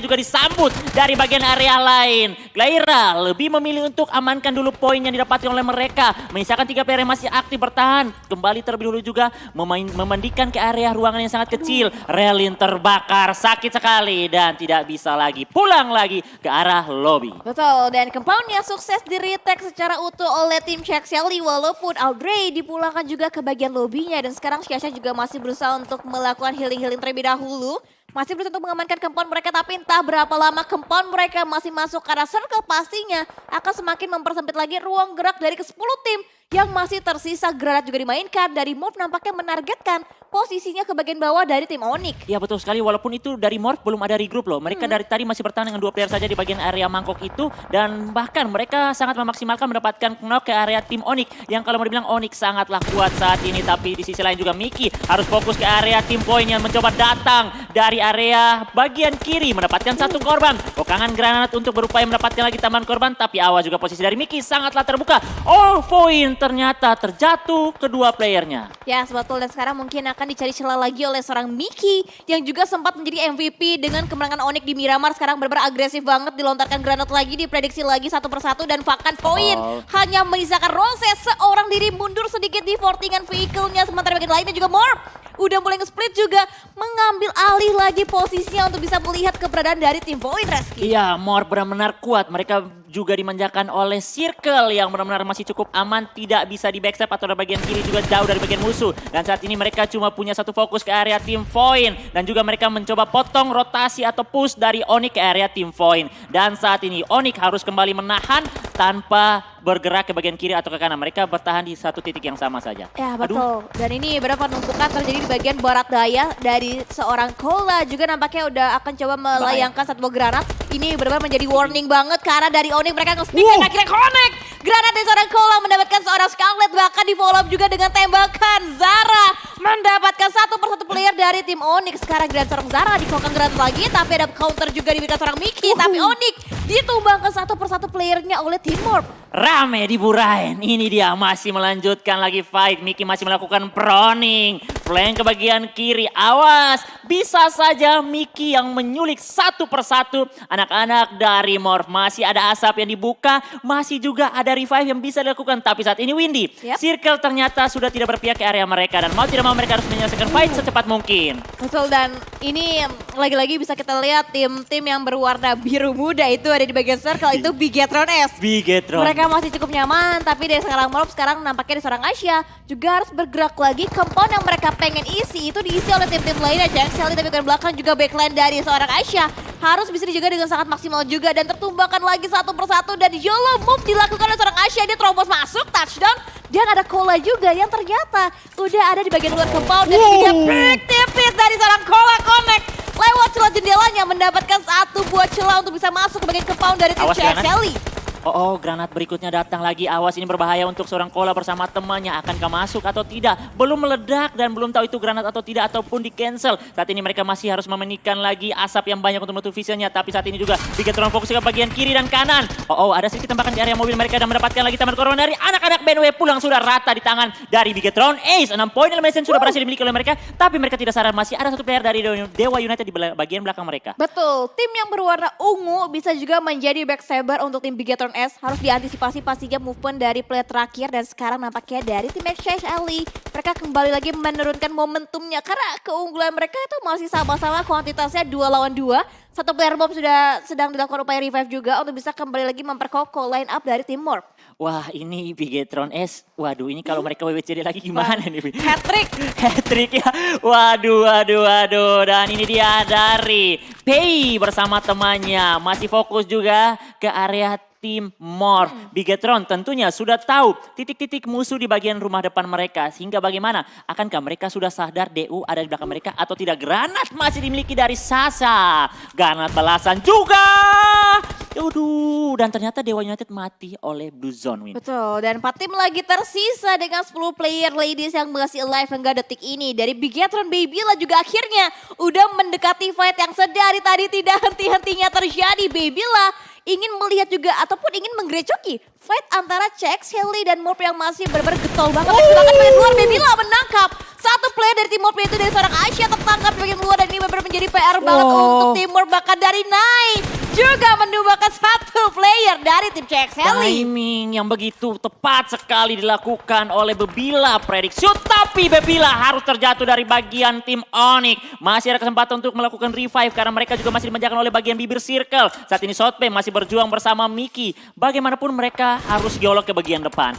juga disambut dari bagian area lain. Glaira lebih memilih untuk amankan dulu poin yang didapatkan oleh mereka. Menyisakan 3 player yang masih aktif bertahan. Kembali terlebih dulu juga memandikan ke area ruangan yang sangat kecil. Relin terbakar sakit sekali dan tidak bisa lagi pulang lagi ke arah lobby. Betul, dan compoundnya sukses di retake secara utuh oleh tim Shelly walaupun Audrey dipulangkan juga ke bagian lobbynya dan sekarang Shasha juga masih berusaha untuk melakukan healing-healing terlebih dahulu. Masih berusaha untuk mengamankan compound mereka tapi entah berapa lama compound mereka masih masuk ke arah circle pastinya akan semakin mempersempit lagi ruang gerak dari ke-10 tim yang masih tersisa. Granat juga dimainkan dari Morph nampaknya menargetkan posisinya ke bagian bawah dari tim Onyx. Ya betul sekali, walaupun itu dari Morph belum ada regroup loh. Mereka dari tadi masih bertahan dengan 2 player saja di bagian area mangkok itu. Dan bahkan mereka sangat memaksimalkan mendapatkan knock ke area tim Onyx. Yang kalau mau dibilang Onyx sangatlah kuat saat ini. Tapi di sisi lain juga Miki harus fokus ke area tim Point yang mencoba datang dari area bagian kiri. Mendapatkan 1 korban. Bokangan granat untuk berupaya mendapatkan lagi tambahan korban. Tapi awas juga posisi dari Miki sangatlah terbuka. All Point ternyata terjatuh kedua playernya. Ya betul, dan sekarang mungkin akan dicari celah lagi oleh seorang Miki yang juga sempat menjadi MVP dengan kemenangan Onyx di Miramar. Sekarang benar-benar agresif banget, dilontarkan granat lagi, diprediksi lagi satu persatu dan bahkan Point hanya menyisakan Rose seorang diri mundur sedikit di fortingan vehicle-nya. Sementara bagian lainnya juga Morph udah mulai nge-split juga mengambil alih lagi posisinya untuk bisa melihat keberadaan dari tim Point, Reski. Iya, Morph benar-benar kuat. Mereka juga dimanjakan oleh circle yang benar-benar masih cukup aman. Tidak bisa di backstep atau dari bagian kiri juga jauh dari bagian musuh. Dan saat ini mereka cuma punya satu fokus ke area tim Point. Dan juga mereka mencoba potong rotasi atau push dari Onyx ke area tim Point. Dan saat ini Onyx harus kembali menahan tanpa bergerak ke bagian kiri atau ke kanan. Mereka bertahan di satu titik yang sama saja. Ya betul. Dan ini beberapa penumpukan terjadi di bagian barat daya dari seorang Kola. Juga nampaknya udah akan coba melayangkan satu buah granat. Ini benar-benar menjadi warning banget karena dari Onyx mereka nge-speak dan akhirnya connect. Granat dari seorang Kola mendapatkan seorang Scarlet, bahkan di follow up juga dengan tembakan. Zara mendapatkan 1 persatu player dari tim Onyx. Sekarang granat seorang Zara dikokang granat lagi, tapi ada counter juga diberikan seorang Miki. Tapi Onyx ditumbangkan 1 persatu playernya oleh tim Morph. Rame di Burain. Ini dia masih melanjutkan lagi fight. Miki masih melakukan proning. Flank ke bagian kiri. Awas, bisa saja Miki yang menyulik 1 persatu anak-anak dari Morph. Masih ada asap yang dibuka, masih juga ada revive yang bisa dilakukan. Tapi saat ini Windy, circle ternyata sudah tidak berpihak ke area mereka. Dan mau tidak mau mereka harus menyelesaikan fight secepat mungkin. Betul, dan ini lagi-lagi bisa kita lihat tim-tim yang berwarna biru muda itu ada di bagian circle. Itu Bigetron S. Bigetron. Mereka masih cukup nyaman, tapi dari sekarang Morph sekarang nampaknya di seorang Asia juga harus bergerak lagi. Compound yang mereka pengen isi itu diisi oleh tim-tim lainnya. Shelly tapi ke belakang juga backline dari seorang Asia harus bisa dijaga dengan sangat maksimal juga dan tertumbangkan lagi 1 persatu dan YOLO move dilakukan oleh seorang Asia. Dia terobos masuk, touchdown, dan ada Kola juga yang ternyata udah ada di bagian luar compound dan juga break tipis dari seorang Kola connect lewat celah jendelanya mendapatkan 1 buah celah untuk bisa masuk ke bagian compound dari tim Shelly. Granat berikutnya datang lagi. Awas, ini berbahaya untuk seorang Kola bersama temannya. Akankah masuk atau tidak? Belum meledak dan belum tahu itu granat atau tidak ataupun di cancel. Saat ini mereka masih harus memenikan lagi asap yang banyak untuk menutup visionnya. Tapi saat ini juga Bigetron fokus ke bagian kiri dan kanan. Ada sedikit tembakan di area mobil mereka dan mendapatkan lagi taman korban dari anak-anak BNW. Pulang sudah rata di tangan dari Bigetron. Ace, 6 poin elimination sudah berhasil dimiliki oleh mereka. Tapi mereka tidak sadar masih ada 1 player dari Dewa United di bagian belakang mereka. Betul, tim yang berwarna ungu bisa juga menjadi backstabber untuk tim Bigetron S. Harus diantisipasi pastinya movement dari player terakhir dan sekarang nampaknya dari tim Shelly. Mereka kembali lagi menurunkan momentumnya karena keunggulan mereka itu masih sama-sama kuantitasnya 2 lawan 2. 1 player bomb sudah sedang dilakukan upaya revive juga untuk bisa kembali lagi memperkokoh line up dari tim Morph. Wah, ini Bigetron S. Waduh, ini kalau mereka WWCD lagi gimana nih? Hat-trick. Hat-trick ya. Waduh. Dan ini dia dari Pei bersama temannya. Masih fokus juga ke area tim Morph. Bigetron tentunya sudah tahu titik-titik musuh di bagian rumah depan mereka. Sehingga bagaimana? Akankah mereka sudah sadar DU ada di belakang mereka atau tidak? Granat masih dimiliki dari Sasa. Granat balasan juga. Dan ternyata Dewa United mati oleh Blue Zone Win. Betul, dan 4 tim lagi tersisa dengan 10 player ladies yang masih alive hingga detik ini. Dari Bigetron, Babyla juga akhirnya udah mendekati fight yang sedari tadi tidak henti-hentinya terjadi. Babyla ingin melihat juga ataupun ingin menggerecoki fight antara Shelly dan Morph yang masih benar-benar getol banget. Bahkan dari luar Babyla menangkap Satu player dari Timur itu dari seorang Asia tertangkap di bagian luar dan ini benar-benar menjadi PR banget untuk Timur, bahkan dari Nai juga menumbangkan satu player dari tim CXL. Timing yang begitu tepat sekali dilakukan oleh Bebila prediksi. Tapi Bebila harus terjatuh dari bagian tim Onyx. Masih ada kesempatan untuk melakukan revive karena mereka juga masih dimanjakan oleh bagian bibir circle. Saat ini Southpay masih berjuang bersama Miki. Bagaimanapun mereka harus geolog ke bagian depan.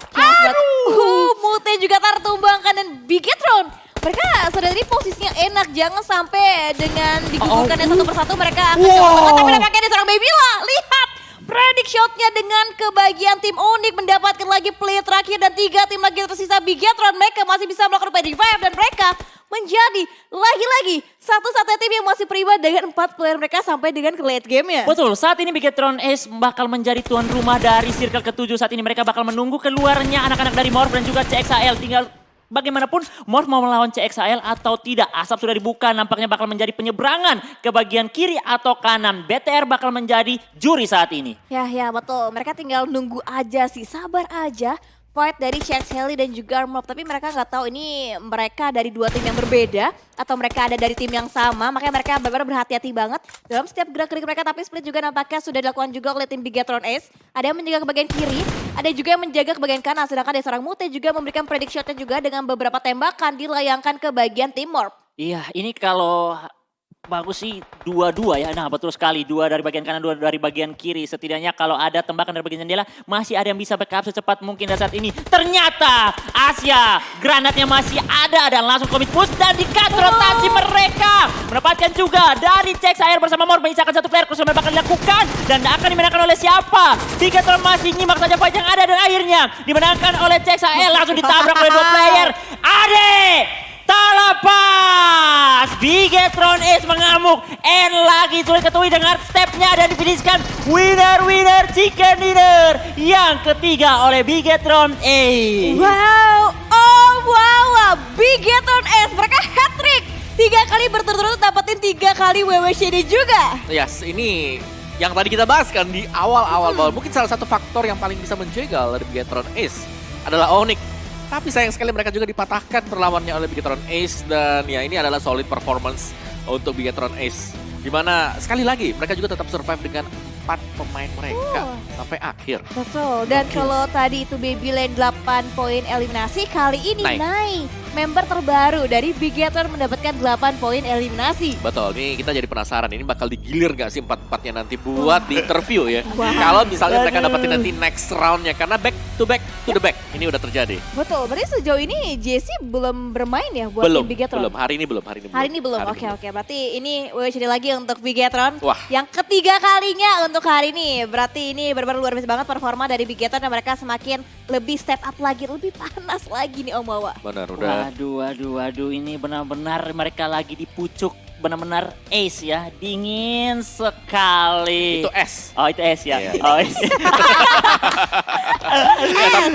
Mute juga tertumbangkan dan Bigetron. Mereka sudah di posisinya enak, jangan sampai dengan digugurkannya satu persatu mereka akan coba. Tapi nampaknya ada seorang Bebila, lihat predict shotnya dengan kebagian tim Onyx mendapatkan lagi play terakhir dan 3 tim lagi tersisa Bigetron. Mereka masih bisa melakukan revive dan mereka menjadi lagi-lagi satu-satunya tim yang masih prima dengan 4 player mereka sampai dengan ke late game-nya. Betul, saat ini Bigetron Ace bakal menjadi tuan rumah dari circle ke-7. Saat ini mereka bakal menunggu keluarnya anak-anak dari Morph dan juga CXAL. Tinggal bagaimanapun Morph mau melawan CXAL atau tidak. Asap sudah dibuka, nampaknya bakal menjadi penyeberangan ke bagian kiri atau kanan. BTR bakal menjadi juri saat ini. Ya betul, mereka tinggal nunggu aja sih, sabar aja. Fight dari CXL dan juga Morph, tapi mereka nggak tahu ini mereka dari 2 tim yang berbeda atau mereka ada dari tim yang sama, makanya mereka benar-benar berhati-hati banget dalam setiap gerak-gerik mereka. Tapi split juga nampaknya sudah dilakukan juga oleh tim Bigetron Ace. Ada yang menjaga ke bagian kiri, ada juga yang menjaga ke bagian kanan, sedangkan dari seorang Mute juga memberikan predict shotnya juga dengan beberapa tembakan dilayangkan ke bagian tim Morph. Iya, ini kalau bagus sih 2-2 ya. Nah betul sekali, 2 dari bagian kanan, 2 dari bagian kiri. Setidaknya kalau ada tembakan dari bagian jendela, masih ada yang bisa backup secepat mungkin. Dan saat ini ternyata Asia granatnya masih ada dan langsung commit push dan di-cut rotasi mereka. Mendapatkan juga dari CXAir bersama Morph menyisakan 1 player. Krusial bakal dilakukan dan akan dimenangkan oleh siapa? Bigetron masih nyimak saja fight yang ada dan akhirnya dimenangkan oleh CXAir. Langsung ditabrak oleh 2 player. Ade! Talapas! Bigetron Ace mengamuk. And lagi sulit ketui dengan stepnya dan difinishkan winner chicken dinner yang ketiga oleh Bigetron Ace. Wow, Bigetron Ace mereka hat-trick. 3 kali berturut-turut dapetin 3 kali WWCD juga. Yes, ini yang tadi kita bahas kan di awal-awal bahwa mungkin salah satu faktor yang paling bisa menjegal dari Bigetron Ace adalah Onyx. Tapi sayang sekali mereka juga dipatahkan perlawannya oleh Bigetron Ace dan ya ini adalah solid performance untuk Bigetron Ace. Dimana sekali lagi mereka juga tetap survive dengan 4 pemain mereka sampai akhir. Betul, dan kalau tadi itu Babylane 8 poin eliminasi, kali ini Nai member terbaru dari Bigetron mendapatkan 8 poin eliminasi. Betul, nih kita jadi penasaran ini bakal digilir gak sih 4-4-nya nanti buat di interview ya. Kalau misalnya mereka dapetin nanti next roundnya karena back to the back ini udah terjadi. Betul, berarti sejauh ini JC belum bermain ya buat tim Bigetron? Belum, hari ini belum. Oke, berarti ini WCD lagi untuk Bigetron. Wah. Yang ketiga kalinya untuk hari ini. Berarti ini benar-benar luar biasa banget performa dari Bigetron dan mereka semakin lebih step up lagi, lebih panas lagi nih Om Wawa. Benar, udah. Waduh, ini benar-benar mereka lagi di pucuk, benar-benar ace ya, dingin sekali. Itu es. Oh itu es ya. Iya. Oh, iya.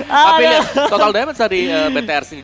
Tapi lihat total damage dari BTR sendiri